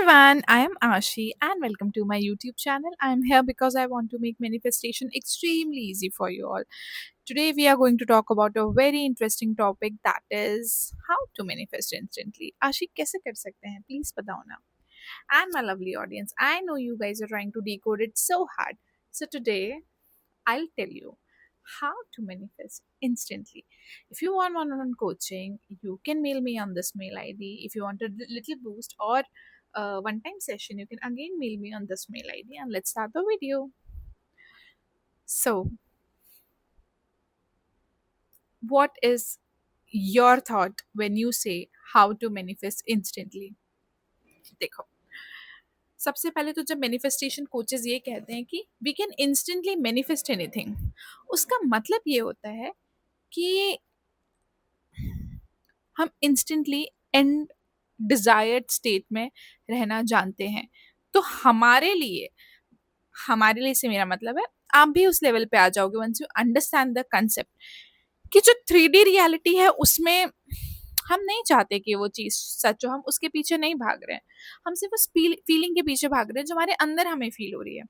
everyone, I am Ashi and welcome to my YouTube channel. I am here because I want to make manifestation extremely easy for you all. Today we are going to talk about a very interesting topic, that is how to manifest instantly. Ashi, कैसे कर सकते हैं? Please बताओ ना. And my lovely audience, I know you guys are trying to decode it so hard. So today I'll tell you how to manifest instantly. If you want one-on-one coaching, you can mail me on this mail ID. If you want a little boost or a one-time session, you can again mail me on this mail ID and let's start the video. So, what is your thought when you say how to manifest instantly? देखो, सबसे पहले तो जब manifestation coaches ये कहते हैं कि we can instantly manifest anything, उसका मतलब ये होता है कि हम इंस्टेंटली एंड डिजायर्ड स्टेट में रहना जानते हैं। तो हमारे लिए से मेरा मतलब है, आप भी उस लेवल पे आ जाओगे once you understand the concept कि जो 3D रियलिटी है उसमें हम नहीं चाहते कि वो चीज़ सच हो, हम उसके पीछे नहीं भाग रहे हैं, हम सिर्फ उस फीलिंग के पीछे भाग रहे हैं जो हमारे अंदर हमें फील हो रही है।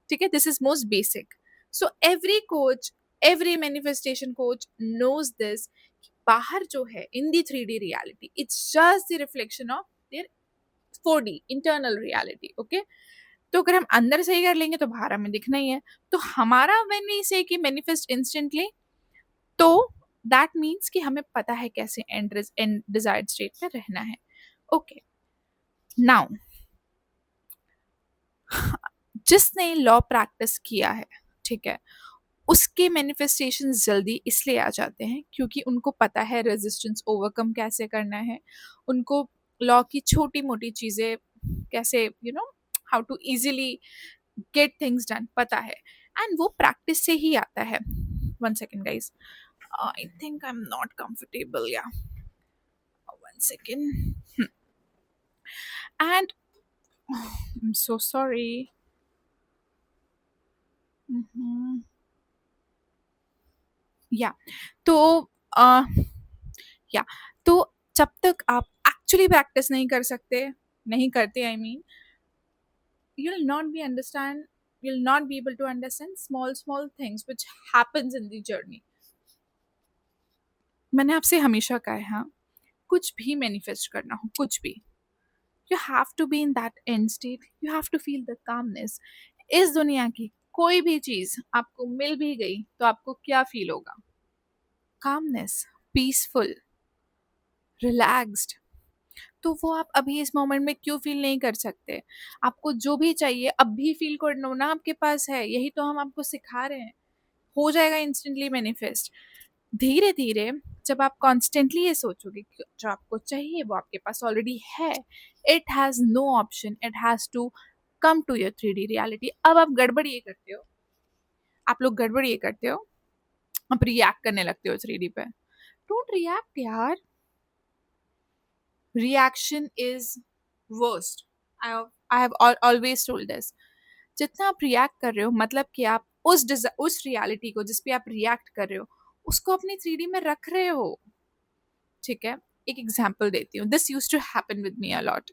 ठीक है, this is most basic. So every coach, every manifestation coach knows this. बाहर जो है in the 3D reality, it's just the reflection of their 4D internal reality. Okay, तो अगर हम अंदर सही कर लेंगे तो बाहर हमें दिखना ही है। तो हमारा व्हेन वी से कि मैनिफेस्ट इंस्टेंटली, तो दैट मीन्स कि हमें पता है कैसे एंड डिजायर्ड स्टेट में रहना है। ओके, नाउ जिसने लॉ प्रैक्टिस किया है, ठीक है, उसके मैनिफेस्टेशन जल्दी इसलिए आ जाते हैं क्योंकि उनको पता है रेजिस्टेंस ओवरकम कैसे करना है, उनको लॉ की छोटी मोटी चीज़ें कैसे how to easily get things done पता है, एंड वो प्रैक्टिस से ही आता है। One second guys, I think I am not comfortable, या one second, and I am so sorry. या तो अ, या तो जब तक आप एक्चुअली प्रैक्टिस नहीं कर सकते, नहीं करते, I mean, you'll not be understand you'll not be able to understand small things which happens in the journey. मैंने आपसे हमेशा कहा है, हाँ, कुछ भी मैनिफेस्ट करना हो, कुछ भी, you have to be in that end state, you have to feel the calmness. इस दुनिया की कोई भी चीज आपको मिल भी गई तो आपको क्या फील होगा? Calmness, peaceful, relaxed. तो वो आप अभी इस मोमेंट में क्यों फील नहीं कर सकते? आपको जो भी चाहिए अभी फील करना ना, आपके पास है, यही तो हम आपको सिखा रहे हैं। हो जाएगा इंस्टेंटली मैनिफेस्ट। धीरे धीरे जब आप कॉन्स्टेंटली ये सोचोगे कि जो आपको चाहिए वो आपके पास ऑलरेडी है, it has no option, it has to come to your 3D reality. अब आप गड़बड़ ये करते हो, आप लोग गड़बड़ ये करते हो, आप रिएक्ट करने लगते हो 3D पे। डोंट रिएक्ट यार, reaction is worst. I have always told this. जितना आप रिएक्ट कर रहे हो, मतलब कि आप उस रियलिटी को जिस पे आप रिएक्ट कर रहे हो उसको अपनी 3D में रख रहे हो। ठीक है, एक एग्जांपल देती हूँ, this used to happen with me a lot.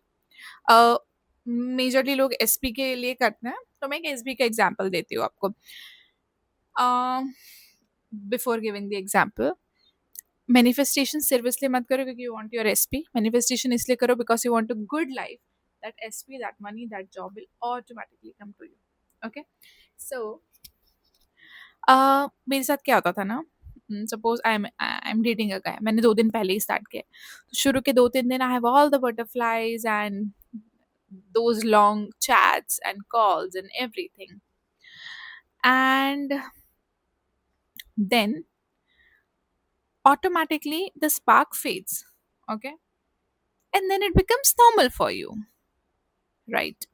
Majorly लोग एसपी के लिए करते हैं, तो मैं एक एसपी का एग्जांपल देती हूँ आपको। Before giving the example, manifestation सिर्फ इसलिए मत करो क्योंकि you want your SP, manifestation इसलिए करो because you want a good life, that SP, that money, that job will automatically come to you. Okay, so मेरे साथ क्या होता था ना, suppose I am dating a guy, मैंने 2 दिन पहले ही स्टार्ट किया। तो शुरू के 2-3 दिन I have all the butterflies and those long chats and calls and everything, and then automatically the spark fades. Okay, and then it becomes normal for you, right?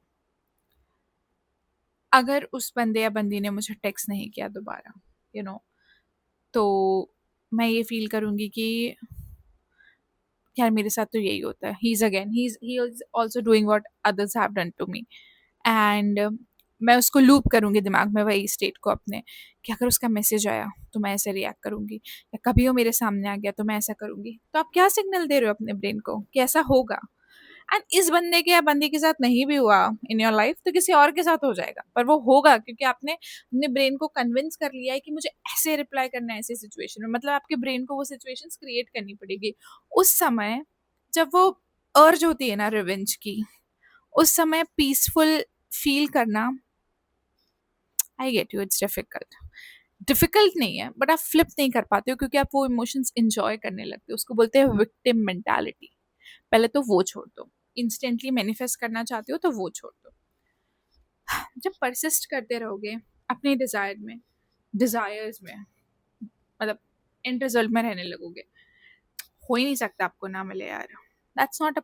अगर उस बंदे या बंदी ने मुझे टेक्स्ट नहीं किया दोबारा, यू नो, तो मैं ये फील करूंगी कि यार मेरे साथ तो यही होता है, he is also doing what others have done to me, and मैं उसको लूप करूंगी दिमाग में, वही स्टेट को अपने, कि अगर उसका मैसेज आया तो मैं ऐसे रिएक्ट करूंगी, या कभी वो मेरे सामने आ गया तो मैं ऐसा करूंगी। तो आप क्या सिग्नल दे रहे हो अपने ब्रेन को कि ऐसा होगा? एंड इस बंदे के या बंदी के साथ नहीं भी हुआ इन योर लाइफ तो किसी और के साथ हो जाएगा, पर वो होगा क्योंकि आपने अपने ब्रेन को कन्विंस कर लिया है कि मुझे ऐसे रिप्लाई करना है ऐसी सिचुएशन में। मतलब आपके ब्रेन को वो सिचुएशंस क्रिएट करनी पड़ेगी उस समय जब वो अर्ज होती है ना रिवेंज की, उस समय पीसफुल फील करना। I get you, it's difficult, difficult नहीं है बट आप फ्लिप नहीं कर पाते हो क्योंकि आप वो इमोशंस इंजॉय करने लगते हो। उसको बोलते हैं विक्टिम मेंटालिटी। पहले तो वो छोड़ दो, इंस्टेंटली मैनिफेस्ट करना चाहते हो तो वो छोड़ दो। जब परसिस्ट करते रहोगे अपने डिजायर्स में, मतलब एंड रिजल्ट में रहने लगोगे, हो ही नहीं सकता आपको ना मिले यार। That's not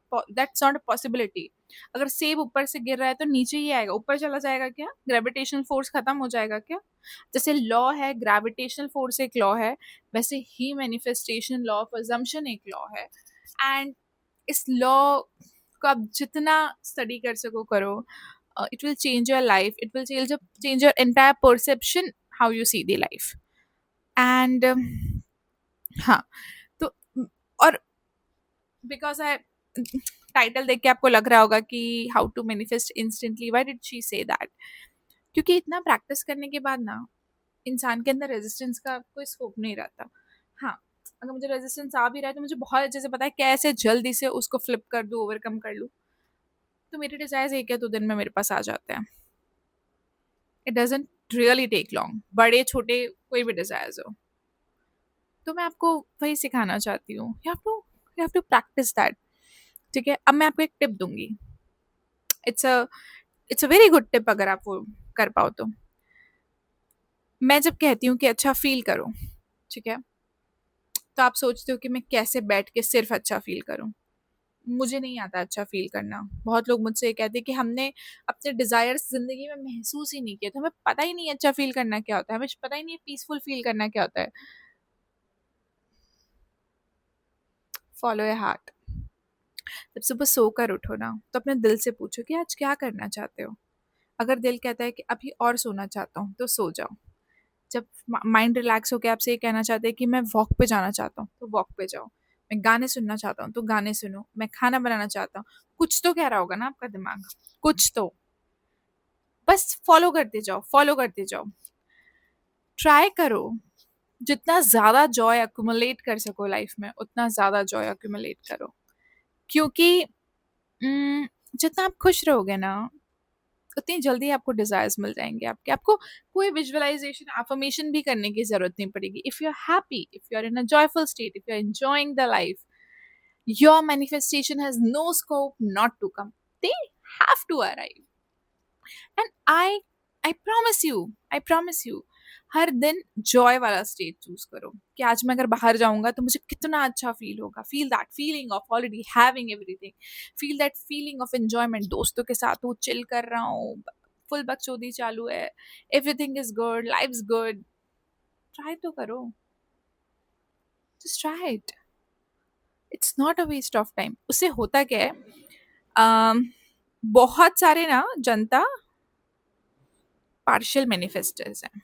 a possibility. अगर सेब ऊपर से गिर रहा है तो नीचे ही आएगा, ऊपर चला जाएगा क्या? ग्रेविटेशनल फोर्स खत्म हो जाएगा क्या? जैसे लॉ है, ग्रेविटेशनल फोर्स एक लॉ है, वैसे ही मैनिफेस्टेशन लॉ ऑफ अजम्पशन एक लॉ है। एंड इस लॉ को आप जितना स्टडी कर सको करो, it will change your life, it will change your entire perception how you see the life. And हाँ, तो और बिकॉज आई टाइटल देख के आपको लग रहा होगा कि how to manifest instantly, why did she say that? क्योंकि इतना प्रैक्टिस करने के बाद ना इंसान के अंदर रेजिस्टेंस का कोई स्कोप नहीं रहता। हाँ, अगर मुझे रेजिस्टेंस आ भी रहा है तो मुझे बहुत अच्छे से पता है कैसे जल्दी से उसको फ्लिप कर दूँ, ओवरकम कर लूँ। तो मेरे डिजायर्स एक या दो दिन में मेरे पास आ जाते हैं। It doesn't really take long, बड़े छोटे कोई भी डिजायर्स हो। तो मैं आपको वही सिखाना चाहती हूँ, you have to practice that. ठीक है, अब मैं आपको एक टिप दूंगी। It's a it's a very good tip अगर आप वो कर पाओ तो। मैं जब कहती हूँ कि अच्छा फील करो, ठीक है, तो आप सोचते हो कि मैं कैसे बैठ के सिर्फ अच्छा फील करूँ। मुझे नहीं आता अच्छा फील करना। बहुत लोग मुझसे ये कहते हैं कि हमने अपने डिजायर्स जिंदगी में महसूस ही नहीं किए, तो हमें पता ही नहीं है अच्छा फील करना क्या होता है, हमें पता ही नहीं है पीसफुल फील करना क्या होता है। Follow your heart. जब सुबह सोकर उठो ना तो अपने दिल से पूछो कि आज क्या करना चाहते हो। अगर दिल कहता है कि अभी और सोना चाहता हूँ तो सो जाओ। जब माइंड रिलैक्स होकर आपसे ये कहना चाहते हैं कि मैं वॉक पे जाना चाहता हूँ तो वॉक पे जाओ। मैं गाने सुनना चाहता हूँ तो गाने सुनो। मैं खाना बनाना चाहता हूँ, कुछ तो कह रहा होगा ना आपका दिमाग, कुछ तो। बस फॉलो करते जाओ, फॉलो करते जाओ। ट्राई करो जितना ज्यादा जॉय अक्यूमुलेट कर सको लाइफ में उतना ज्यादा जॉय अक्यूमुलेट करो। क्योंकि जितना आप खुश रहोगे ना उतनी जल्दी आपको डिजायर्स मिल जाएंगे आपके। आपको कोई विजुअलाइजेशन अफर्मेशन भी करने की जरूरत नहीं पड़ेगी। If you are happy, if you are in a joyful state, if you are enjoying the life, your manifestation has no scope not to come. They have to arrive. And I promise you हर दिन joy वाला state choose करो कि आज मैं अगर बाहर जाऊंगा तो मुझे कितना अच्छा फील होगा। Feel that feeling of already having everything. Feel that feeling of enjoyment. दोस्तों के साथ हूँ, चिल कर रहा हूँ, फुल बकचोदी चालू है, everything is good, life is good. Try तो करो, just try it. It's not a waste of time. उससे होता क्या है, अम, बहुत सारे ना जनता पार्शियल मैनिफेस्टर्स हैं।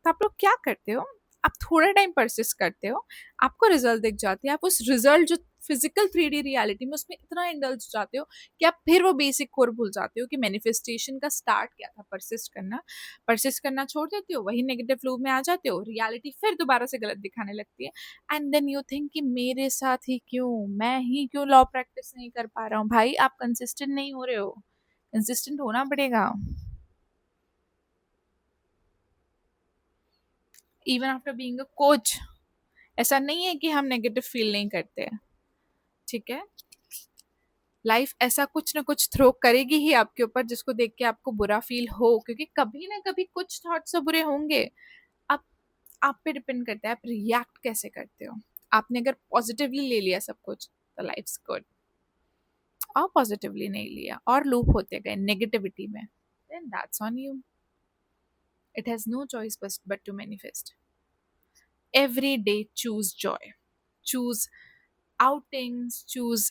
तो आप लोग क्या करते हो, आप थोड़ा टाइम परसिस्ट करते हो, आपको रिजल्ट दिख जाती है, आप उस रिजल्ट जो फिजिकल 3D रियलिटी में उसमें इतना इंडल्ज हो जाते हो कि आप फिर वो बेसिक कोर भूल जाते हो कि मैनिफेस्टेशन का स्टार्ट क्या था। परसिस्ट करना छोड़ देते हो, वही नेगेटिव लूप में आ जाते हो, रियलिटी फिर दोबारा से गलत दिखाने लगती है। एंड देन यू थिंक कि मेरे साथ ही क्यों, मैं ही क्यों लॉ प्रैक्टिस नहीं कर पा रहा हूँ। भाई आप कंसिस्टेंट नहीं हो रहे हो, कंसिस्टेंट होना पड़ेगा। Even after being a coach, ऐसा नहीं है कि हम नेगेटिव फील नहीं करते हैं। ठीक है, लाइफ ऐसा कुछ ना कुछ थ्रो करेगी ही आपके ऊपर जिसको देख के आपको बुरा फील हो, क्योंकि कभी ना कभी कुछ थॉट्स तो बुरे होंगे। अब आप पे डिपेंड करता है आप रिएक्ट कैसे करते हो। आपने अगर पॉजिटिवली ले लिया सब कुछ तो लाइफ्स गुड, और पॉजिटिवली नहीं लिया और लूप होते गए नेगेटिविटी में, then that's on you. It has no choice but to manifest. Every day choose joy, choose outings, choose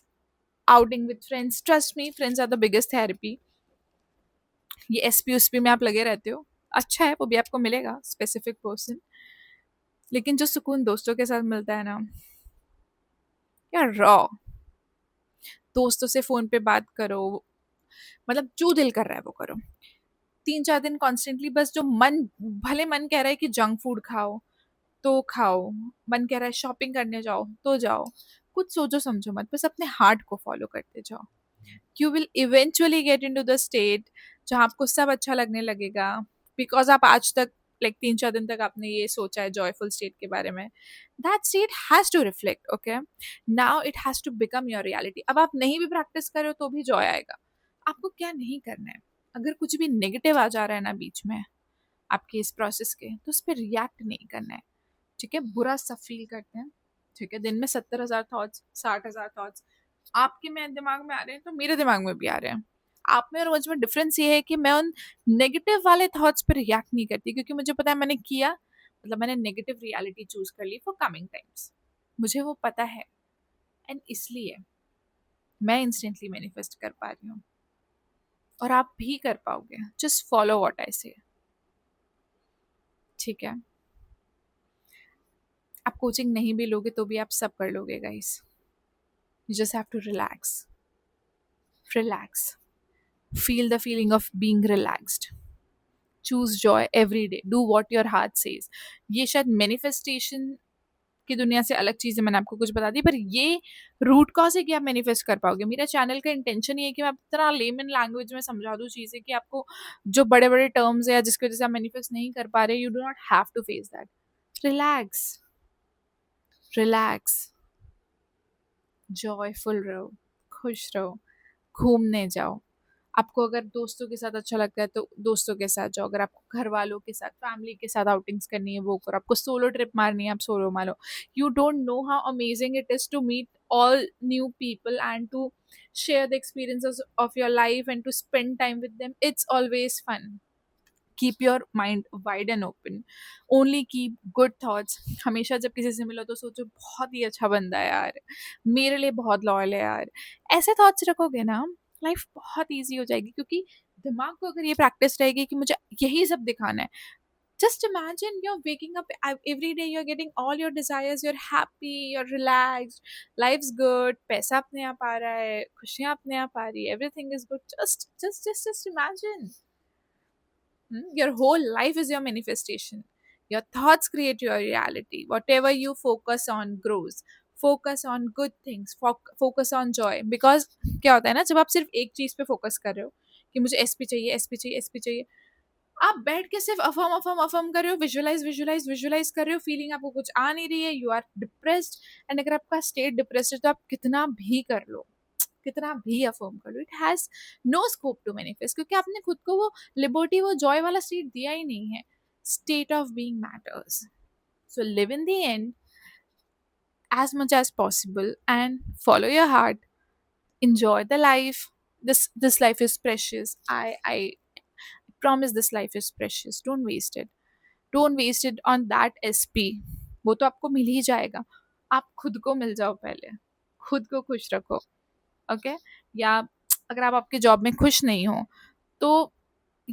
outing with friends. Trust me, friends are the biggest therapy. ये SP उसपी में आप लगे रहते हो, अच्छा है, वो भी आपको मिलेगा स्पेसिफिक पर्सन, लेकिन जो सुकून दोस्तों के साथ मिलता है ना, यार रॉ, दोस्तों से फ़ोन पे बात करो, मतलब जो दिल कर रहा है वो करो। 3-4 दिन कॉन्स्टेंटली बस जो मन, भले मन कह रहा है कि जंक फूड खाओ, तो खाओ, मन कह रहा है शॉपिंग करने जाओ, तो जाओ। कुछ सोचो समझो मत, बस अपने हार्ट को फ़ॉलो करते जाओ। You will eventually get into the state जहाँ आपको सब अच्छा लगने लगेगा, बिकॉज़ आप आज तक लाइक 3-4 दिन तक आपने ये सोचा है जॉयफुल स्टेट के बारे में। That state has to reflect, okay? Now it has to become your reality. अब आप नहीं भी प्रैक्टिस कर रहे हो तो भी जॉय आएगा। आपको क्या नहीं करना है, अगर कुछ भी नेगेटिव आ जा रहा है ना बीच में आपके इस प्रोसेस के, तो उस पे रिएक्ट नहीं करना है, ठीक है? बुरा सब फ़ील करते हैं, ठीक है? दिन में 70,000 थॉट्स, 60,000 थॉट्स आपके में दिमाग में आ रहे हैं, तो मेरे दिमाग में भी आ रहे हैं। आप में और मुझ में डिफरेंस ये है कि मैं उन नेगेटिव वाले थॉट्स पे रिएक्ट नहीं करती, क्योंकि मुझे पता है मैंने किया, मतलब मैंने नेगेटिव रियलिटी चूज़ कर ली फॉर कमिंग टाइम्स। मुझे वो पता है, एंड इसलिए मैं इंस्टेंटली मैनिफेस्ट कर पा रही हूँ, और आप भी कर पाओगे। जस्ट फॉलो व्हाट आई से, ठीक है? आप कोचिंग नहीं भी लोगे तो भी आप सब कर लोगे guys. You just have to relax, relax, feel the feeling of being relaxed, choose joy every day, do what your heart says। ये शायद मैनिफेस्टेशन की दुनिया से अलग चीज़ है, मैंने आपको कुछ बता दी, पर ये रूट कॉज है कि आप मैनिफेस्ट कर पाओगे। मेरा चैनल का इंटेंशन ये है कि मैं इतना लेमन लैंग्वेज में समझा दूँ चीज़ें कि आपको जो बड़े बड़े टर्म्स है या जिसकी वजह से आप मैनिफेस्ट नहीं कर पा रहे, you do not have to face that. Relax, relax, joyful रहो, खुश रहो, घूमने जाओ। आपको अगर दोस्तों के साथ अच्छा लगता है तो दोस्तों के साथ जाओ, अगर आपको घर वालों के साथ, फैमिली के साथ आउटिंग्स करनी है वो करो, आपको सोलो ट्रिप मारनी है आप सोलो मारो। You don't know how amazing it is to meet all new people and to share the experiences of your life and to spend time with them. It's always fun. Keep your mind wide and open. Only keep good thoughts. हमेशा जब किसी से मिलो तो सोचो बहुत ही अच्छा बंदा है यार, मेरे लिए बहुत लॉयल है यार। ऐसे थॉट्स रखोगे ना, लाइफ बहुत ईजी हो जाएगी, क्योंकि दिमाग को अगर ये प्रैक्टिस रहेगी कि मुझे यही सब दिखाना है। Just imagine you're waking up every day, you're getting all your desires, you're happy, you're relaxed, life's good, पैसा अपने आप आ रहा है, खुशियाँ अपने आप आ रही है, everything is good. Just imagine. Your whole life is your manifestation. Your thoughts create your reality. Whatever you focus on grows. Focus on good things. Focus on joy. Because क्या होता है ना, जब आप सिर्फ एक चीज पे फोकस कर रहे हो कि मुझे एसपी चाहिए, एसपी चाहिए, एसपी चाहिए, आप बैठ के सिर्फ अफर्म अफर्म अफर्म कर रहे हो, विजुअलाइज विजुअलाइज विजुअलाइज कर रहे हो, फीलिंग आपको कुछ आ नहीं रही है, यू आर डिप्रेस्ड। एंड अगर आपका स्टेट डिप्रेस्ड है तो आप कितना भी कर लो, कितना भी अफर्म कर लो, it has no scope to manifest, क्योंकि आपने खुद को वो लिबर्टी, वो जॉय वाला स्टेट दिया ही नहीं है। State of being matters, so live in the end as much as possible and follow your heart, enjoy the life. This life is precious. I promise this life is precious. Don't waste it. Don't waste it on that SP. वो तो आपको मिल ही जाएगा। आप खुद को मिल जाओ पहले, खुद को खुश रखो, ओके? या अगर आप आपके जॉब में खुश नहीं हो तो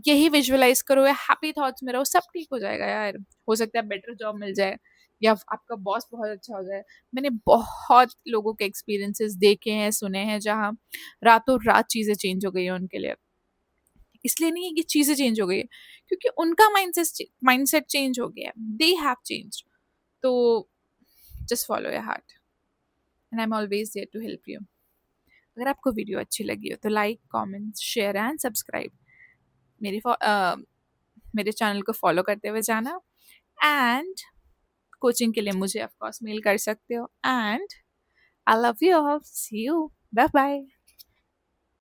यही विजुअलाइज करो, या हैप्पी थॉट्स में रहो, सब ठीक हो जाएगा यार। हो सकता है बेटर जॉब मिल जाए या आपका बॉस बहुत अच्छा हो जाए। मैंने बहुत लोगों के एक्सपीरियंसेस देखे हैं, सुने हैं, जहाँ रातों रात चीज़ें चेंज हो गई हैं उनके लिए। इसलिए नहीं है कि चीज़ें चेंज हो गई है, क्योंकि उनका माइंडसेट चेंज हो गया है, दे हैव चेंज्ड। तो just follow your heart and I am always there to help you. अगर आपको वीडियो अच्छी लगी हो तो like, comment, share and subscribe. मेरे चैनल को फॉलो करते हुए जाना, एंड कोचिंग के लिए मुझे ऑफ कोर्स मेल कर सकते हो। And I love you all, see you, bye bye.